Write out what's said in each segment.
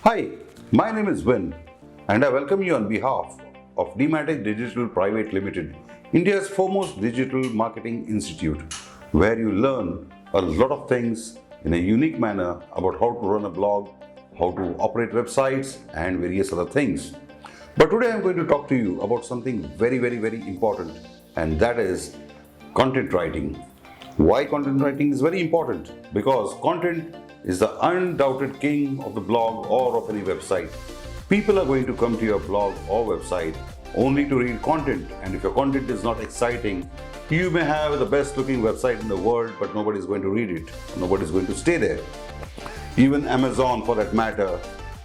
Hi, my name is Vin and I welcome you on behalf of DMatic Digital Private Limited, India's foremost digital marketing institute, where you learn a lot of things in a unique manner about how to run a blog, how to operate websites and various other things. But today I'm going to talk to you about something very important, and that is content writing. Why content writing is very important? Because content is the undoubted king of the blog or of any website. People are going to come to your blog or website only to read content, and if your content is not exciting, you may have the best looking website in the world, but nobody is going to read it. Nobody is going to stay there. Even Amazon, for that matter,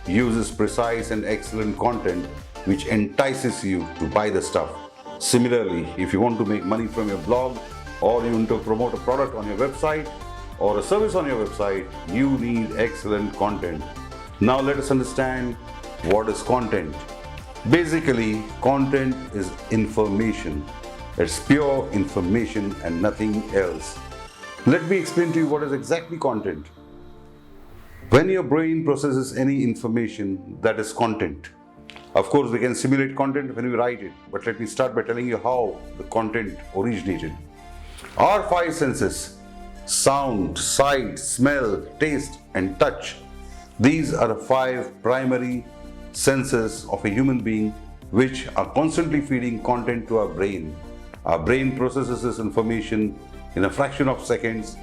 uses precise and excellent content which entices you to buy the stuff. Similarly, if you want to make money from your blog, or you want to promote a product on your website or a service on your website, you need excellent content. Now let us understand what is content. Basically, content is information. It's pure information and nothing else. Let me explain to you what is exactly content. When your brain processes any information, that is content. Of course, we can simulate content when we write it, but let me start by telling you how the content originated. Our five senses: sound, sight, smell, taste, and touch. These are the five primary senses of a human being which are constantly feeding content to our brain. Our brain processes this information in a fraction of seconds.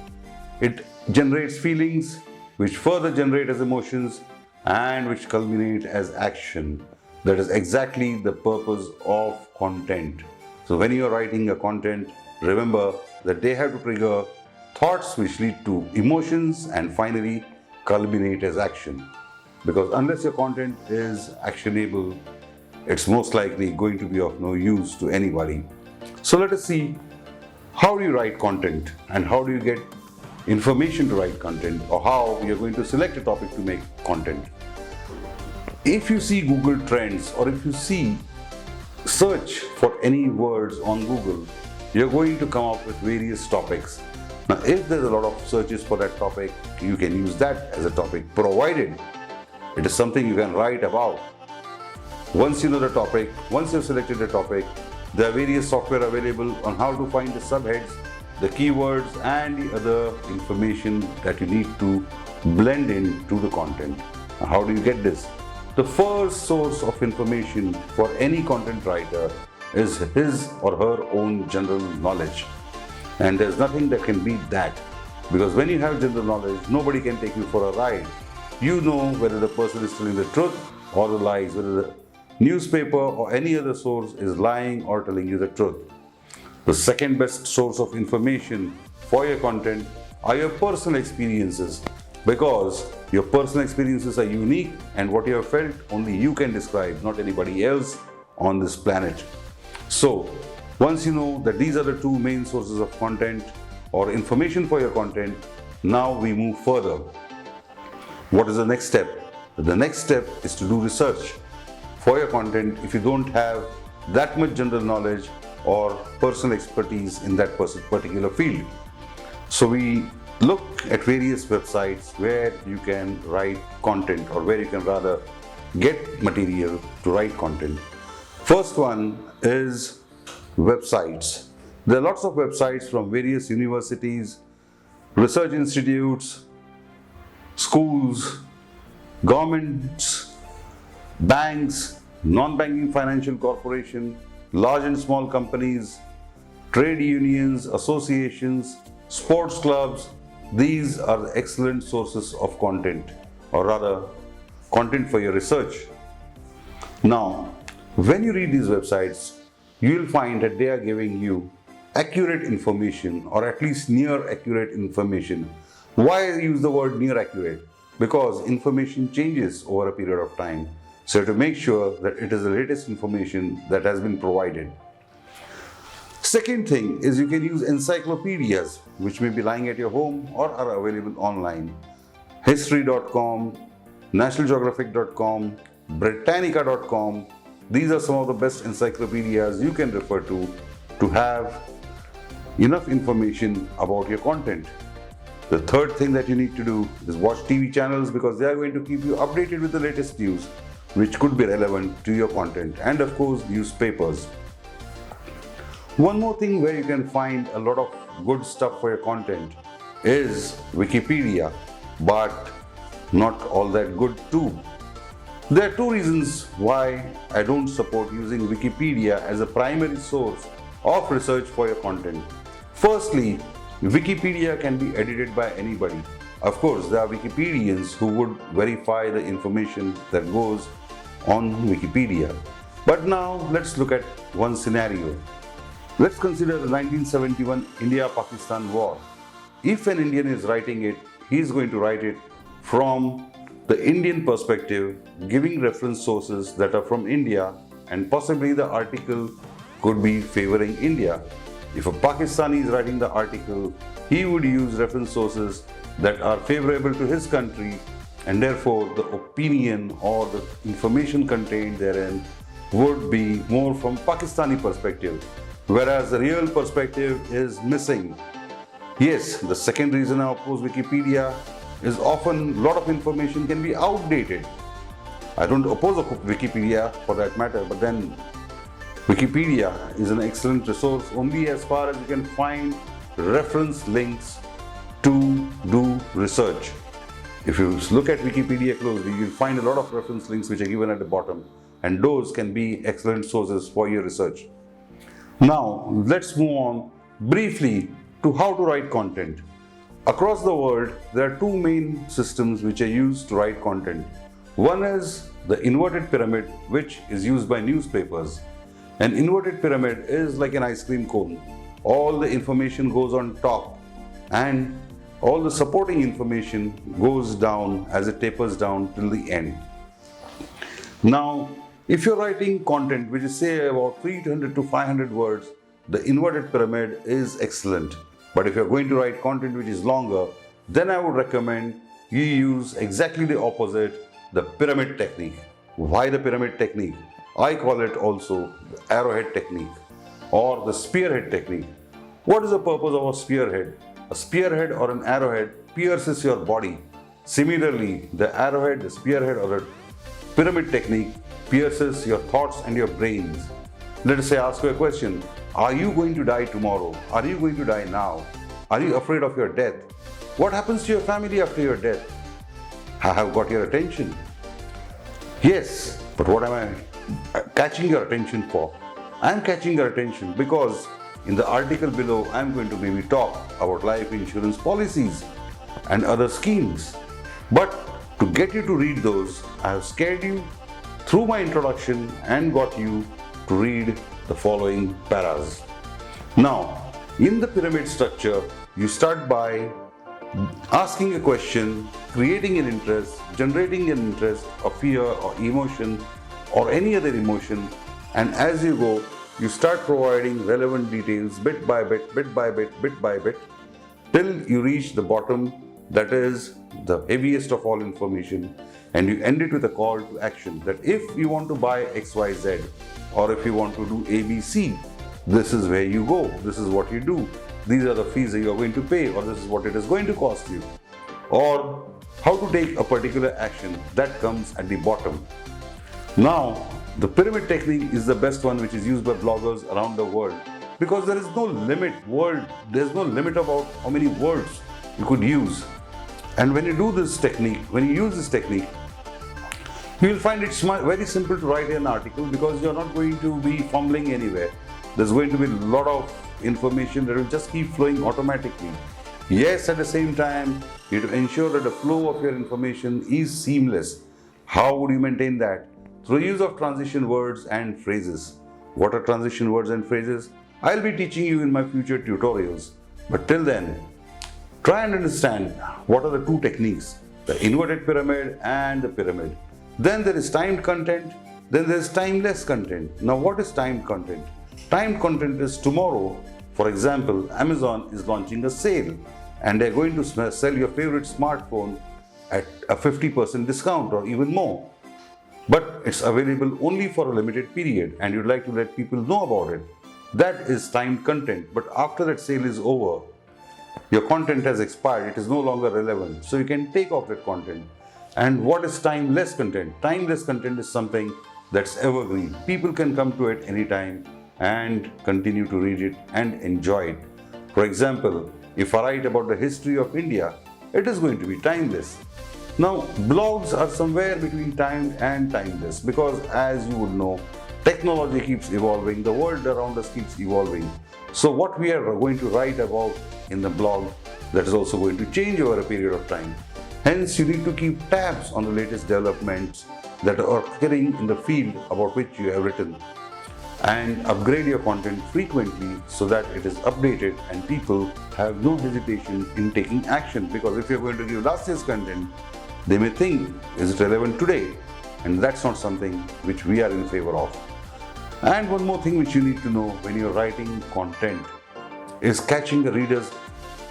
It generates feelings which further generate as emotions and which culminate as action. That is exactly the purpose of content. So when you are writing a content, remember that they have to trigger thoughts which lead to emotions and finally culminate as action. Because unless your content is actionable, it's most likely going to be of no use to anybody. So let us see, how do you write content and how do you get information to write content, or how you're going to select a topic to make content. If you see Google Trends, or if you see search for any words on Google, you're going to come up with various topics. Now, if there's a lot of searches for that topic, you can use that as a topic, provided it is something you can write about. Once you know the topic, once you've selected the topic, there are various software available on how to find the subheads, the keywords, and the other information that you need to blend into the content. Now, how do you get this? The first source of information for any content writer is his or her own general knowledge. And there's nothing that can beat that. Because when you have general knowledge, nobody can take you for a ride. You know whether the person is telling the truth or the lies, whether the newspaper or any other source is lying or telling you the truth. The second best source of information for your content are your personal experiences, because your personal experiences are unique, and what you have felt only you can describe, not anybody else on this planet. So once you know that these are the two main sources of content or information for your content, now we move further. What is the next step? The next step is to do research for your content if you don't have that much general knowledge or personal expertise in that particular field. So we look at various websites where you can write content, or where you can rather get material to write content. First one is websites. There are lots of websites from various universities, research institutes, schools, governments, banks, non-banking financial corporation, large and small companies, trade unions, associations, sports clubs. These are the excellent sources of content, or rather content for your research. Now, when you read these websites, you will find that they are giving you accurate information, or at least near accurate information. Why I use the word near accurate? Because information changes over a period of time. So you have to make sure that it is the latest information that has been provided. Second thing is, you can use encyclopedias which may be lying at your home or are available online. History.com, nationalgeographic.com, britannica.com. These are some of the best encyclopedias you can refer to have enough information about your content. The third thing that you need to do is watch TV channels because they are going to keep you updated with the latest news which could be relevant to your content, and of course newspapers. One more thing where you can find a lot of good stuff for your content is Wikipedia, but not all that good too. There are two reasons why I don't support using Wikipedia as a primary source of research for your content. Firstly, Wikipedia can be edited by anybody. Of course, there are Wikipedians who would verify the information that goes on Wikipedia. But now let's look at one scenario. Let's consider the 1971 India-Pakistan war. If an Indian is writing it, he is going to write it from the Indian perspective, giving reference sources that are from India, and possibly the article could be favoring India. If a Pakistani is writing the article, he would use reference sources that are favorable to his country, and therefore the opinion or the information contained therein would be more from Pakistani perspective, whereas the real perspective is missing. Yes, the second reason I oppose Wikipedia is often a lot of information can be outdated. I don't oppose Wikipedia for that matter, but then Wikipedia is an excellent resource only as far as you can find reference links to do research. If you look at Wikipedia closely, you'll find a lot of reference links which are given at the bottom, and those can be excellent sources for your research. Now, let's move on briefly to how to write content. Across the world, there are two main systems which are used to write content. One is the inverted pyramid, which is used by newspapers. An inverted pyramid is like an ice cream cone. All the information goes on top and all the supporting information goes down as it tapers down till the end. Now, if you're writing content which is say about 300 to 500 words, the inverted pyramid is excellent. But if you're going to write content which is longer, then I would recommend you use exactly the opposite, the pyramid technique. Why the pyramid technique? I call it also the arrowhead technique or the spearhead technique. What is the purpose of a spearhead? A spearhead or an arrowhead pierces your body. Similarly, the arrowhead, the spearhead or the pyramid technique pierces your thoughts and your brains. Let us say I ask you a question. Are you going to die tomorrow? Are you going to die now? Are you afraid of your death? What happens to your family after your death? I have got your attention. Yes, but what am I catching your attention for? I am catching your attention because in the article below I am going to maybe talk about life insurance policies and other schemes. But to get you to read those, I have scared you through my introduction and got you to read the following paras. Now, in the pyramid structure, you start by asking a question, creating an interest, generating an interest, a fear or emotion or any other emotion, and as you go, you start providing relevant details bit by bit, bit by bit, bit by bit, till you reach the bottom, that is the heaviest of all information, and you end it with a call to action that if you want to buy XYZ or if you want to do ABC, this is where you go, this is what you do, these are the fees that you are going to pay, or this is what it is going to cost you, or how to take a particular action, that comes at the bottom. Now, the pyramid technique is the best one which is used by bloggers around the world because there is no limit there's no limit about how many words you could use. And when you do this technique, when you use this technique, you will find it very simple to write an article because you are not going to be fumbling anywhere. There's going to be a lot of information that will just keep flowing automatically. Yes, at the same time, you have to ensure that the flow of your information is seamless. How would you maintain that? Through use of transition words and phrases. What are transition words and phrases? I'll be teaching you in my future tutorials. But till then, try and understand what are the two techniques, the inverted pyramid and the pyramid. Then there is timed content, then there is timeless content. Now what is timed content? Timed content is tomorrow. For example, Amazon is launching a sale and they're going to sell your favorite smartphone at a 50% discount or even more. But it's available only for a limited period and you'd like to let people know about it. That is timed content. But after that sale is over, your content has expired, it is no longer relevant, so you can take off that content. And what is timeless content? Timeless content is something that's evergreen. People can come to it anytime and continue to read it and enjoy it. For example, if I write about the history of India, it is going to be timeless. Now, blogs are somewhere between timed and timeless because, as you would know, technology keeps evolving, the world around us keeps evolving. So what we are going to write about in the blog, that is also going to change over a period of time. Hence, you need to keep tabs on the latest developments that are occurring in the field about which you have written, and upgrade your content frequently so that it is updated and people have no hesitation in taking action. Because if you're going to give last year's content, they may think, is it relevant today? And that's not something which we are in favor of. And one more thing which you need to know when you're writing content is catching the reader's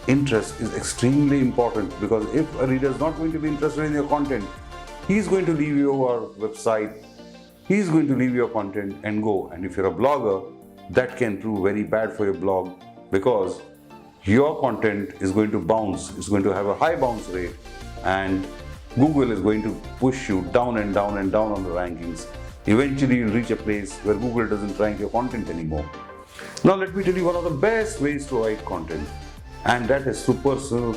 interest is extremely important, because if a reader is not going to be interested in your content, he's going to leave your website, he's going to leave your content and go. And if you're a blogger, that can prove very bad for your blog, because your content is going to bounce, it's going to have a high bounce rate, and Google is going to push you down and down and down on the rankings. Eventually you'll reach a place where Google doesn't rank your content anymore. Now let me tell you one of the best ways to write content, and that is through personal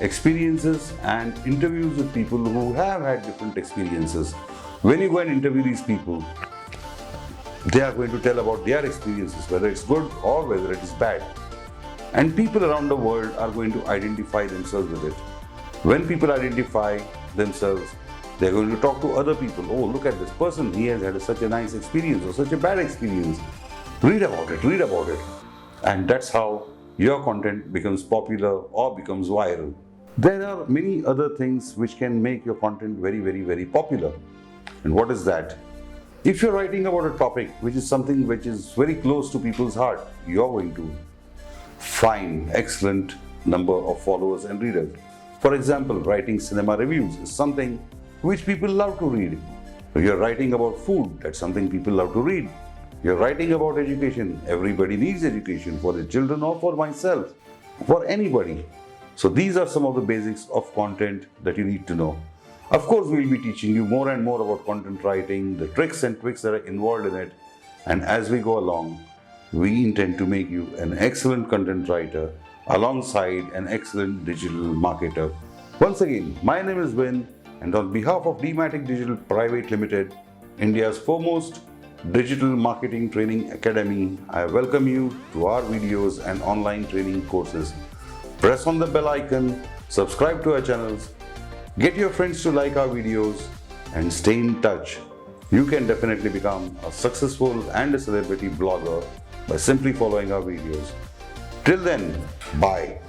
experiences and interviews with people who have had different experiences. When you go and interview these people, they are going to tell about their experiences, whether it's good or whether it is bad. And people around the world are going to identify themselves with it. When people identify themselves, they're going to talk to other people. Oh, look at this person, he has had such a nice experience or such a bad experience. Read about it, read about it. And that's how your content becomes popular or becomes viral. There are many other things which can make your content very, very, very popular. And what is that? If you're writing about a topic which is something which is very close to people's heart, you're going to find excellent number of followers and readers. For example, writing cinema reviews is something which people love to read. You're writing about food, that's something people love to read. You're writing about education, everybody needs education, for their children or for myself, for anybody. So these are some of the basics of content that you need to know. Of course, we'll be teaching you more and more about content writing, the tricks and tweaks that are involved in it. And as we go along, we intend to make you an excellent content writer alongside an excellent digital marketer. Once again, my name is Vin, and on behalf of DMatic Digital Private Limited, India's foremost digital marketing training academy, I welcome you to our videos and online training courses. Press on the bell icon, subscribe to our channels, get your friends to like our videos, and stay in touch. You can definitely become a successful and a celebrity blogger by simply following our videos. Till then, bye.